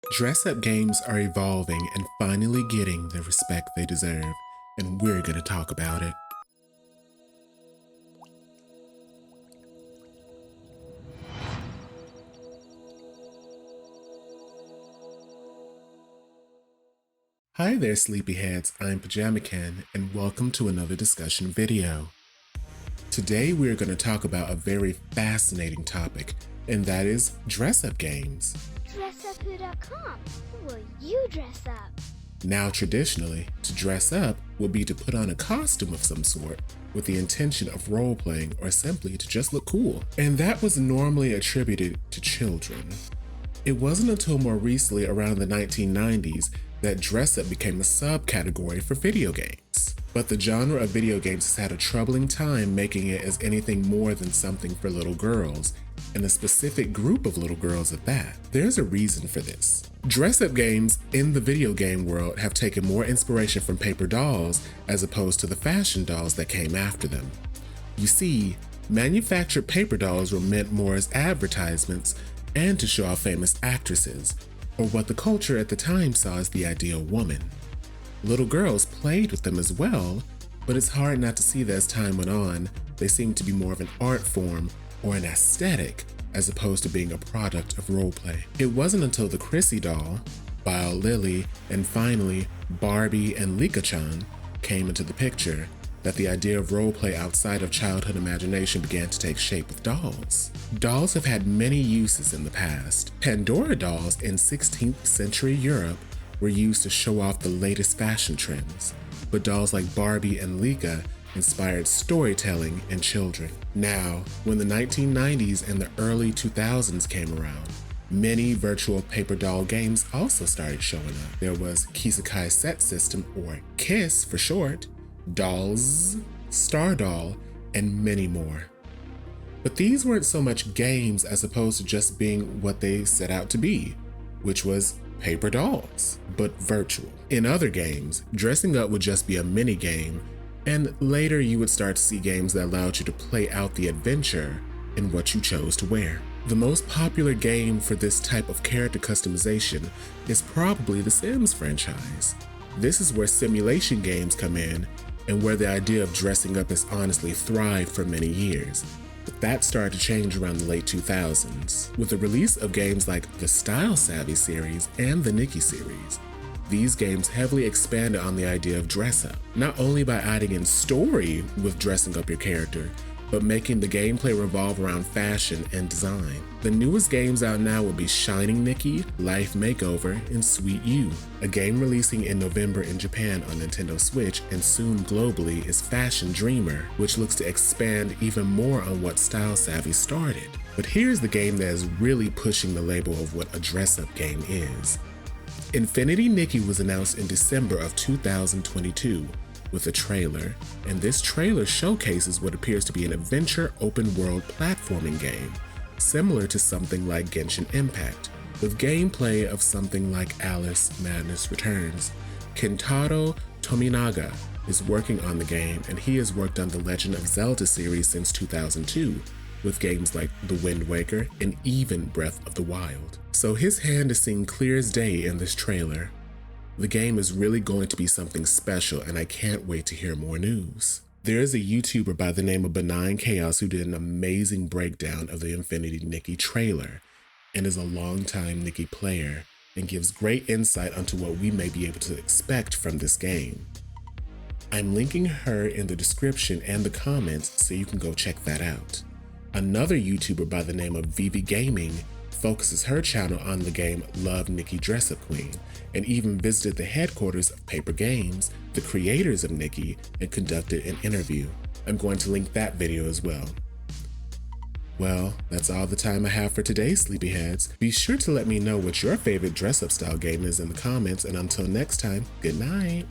Dress-up games are evolving and finally getting the respect they deserve, and we're going to talk about it. Hi there, sleepyheads. I'm PajamaKen, and welcome to another discussion video. Today we're going to talk about a very fascinating topic, and that is dress-up games. DressUpWho.com. Will you dress up? Now, traditionally, to dress up would be to put on a costume of some sort with the intention of role-playing or simply to just look cool. And that was normally attributed to children. It wasn't until more recently, around the 1990s, that dress-up became a subcategory for video games. But the genre of video games has had a troubling time making it as anything more than something for little girls, and a specific group of little girls at that. There's a reason for this. Dress-up games in the video game world have taken more inspiration from paper dolls as opposed to the fashion dolls that came after them. You see, manufactured paper dolls were meant more as advertisements and to show off famous actresses, or what the culture at the time saw as the ideal woman. Little girls played with them as well, but it's hard not to see that as time went on, they seemed to be more of an art form or an aesthetic as opposed to being a product of roleplay. It wasn't until the Chrissy doll, Bio Lily, and finally Barbie and Lika-chan came into the picture that the idea of roleplay outside of childhood imagination began to take shape with dolls. Dolls have had many uses in the past. Pandora dolls in 16th century Europe were used to show off the latest fashion trends, but dolls like Barbie and Lika inspired storytelling in children. Now, when the 1990s and the early 2000s came around, many virtual paper doll games also started showing up. There was Kisekai Set System, or KISS for short, Dolls, Star Doll, and many more. But these weren't so much games as opposed to just being what they set out to be, which was paper dolls, but virtual. In other games, dressing up would just be a mini game, and later you would start to see games that allowed you to play out the adventure in what you chose to wear. The most popular game for this type of character customization is probably the Sims franchise. This is where simulation games come in, and where the idea of dressing up has honestly thrived for many years. But that started to change around the late 2000s. With the release of games like the Style Savvy series and the Nikki series, these games heavily expanded on the idea of dress up, not only by adding in story with dressing up your character, but making the gameplay revolve around fashion and design. The newest games out now will be Shining Nikki, Life Makeover, and Sweet You. A game releasing in November in Japan on Nintendo Switch and soon globally is Fashion Dreamer, which looks to expand even more on what Style Savvy started. But here's the game that is really pushing the label of what a dress-up game is. Infinity Nikki was announced in December of 2022. With a trailer, and this trailer showcases what appears to be an adventure open-world platforming game, similar to something like Genshin Impact, with gameplay of something like Alice Madness Returns. Kentaro Tominaga is working on the game, and he has worked on the Legend of Zelda series since 2002, with games like The Wind Waker and even Breath of the Wild. So his hand is seen clear as day in this trailer. The game is really going to be something special, and I can't wait to hear more news. There is a YouTuber by the name of Benign Chaos who did an amazing breakdown of the Infinity Nikki trailer, and is a longtime Nikki player, and gives great insight onto what we may be able to expect from this game. I'm linking her in the description and the comments so you can go check that out. Another YouTuber by the name of Vivi Gaming focuses her channel on the game Love Nikki Dress Up Queen, and even visited the headquarters of Paper Games, the creators of Nikki, and conducted an interview. I'm going to link that video as well. Well, that's all the time I have for today, sleepyheads. Be sure to let me know what your favorite dress-up style game is in the comments, and until next time, good night.